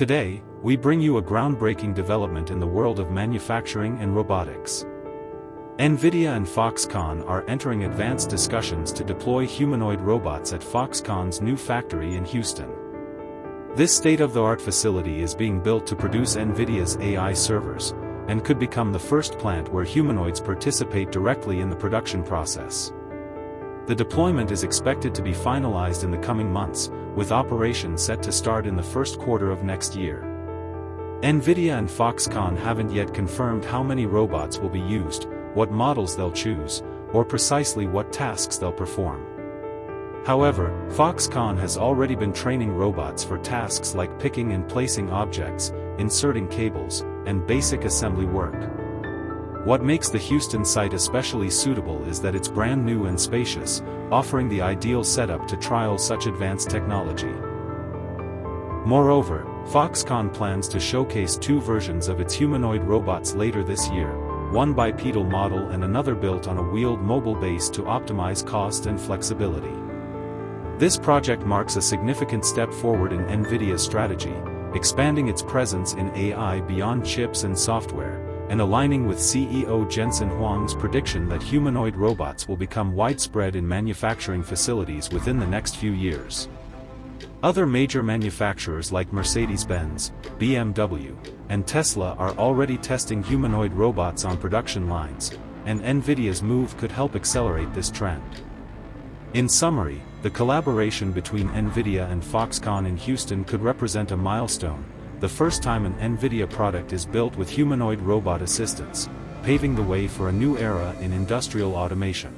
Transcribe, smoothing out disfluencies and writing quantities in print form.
Today, we bring you a groundbreaking development in the world of manufacturing and robotics. Nvidia and Foxconn are entering advanced discussions to deploy humanoid robots at Foxconn's new factory in Houston. This state-of-the-art facility is being built to produce Nvidia's AI servers, and could become the first plant where humanoids participate directly in the production process. The deployment is expected to be finalized in the coming months, with operations set to start in the first quarter of next year. Nvidia and Foxconn haven't yet confirmed how many robots will be used, what models they'll choose, or precisely what tasks they'll perform. However, Foxconn has already been training robots for tasks like picking and placing objects, inserting cables, and basic assembly work. What makes the Houston site especially suitable is that it's brand new and spacious, offering the ideal setup to trial such advanced technology. Moreover, Foxconn plans to showcase two versions of its humanoid robots later this year, one bipedal model and another built on a wheeled mobile base to optimize cost and flexibility. This project marks a significant step forward in Nvidia's strategy, expanding its presence in AI beyond chips and software, and aligning with CEO Jensen Huang's prediction that humanoid robots will become widespread in manufacturing facilities within the next few years. Other major manufacturers like Mercedes-Benz, BMW, and Tesla are already testing humanoid robots on production lines, and Nvidia's move could help accelerate this trend. In summary, the collaboration between Nvidia and Foxconn in Houston could represent a milestone, the first time an Nvidia product is built with humanoid robot assistance, paving the way for a new era in industrial automation.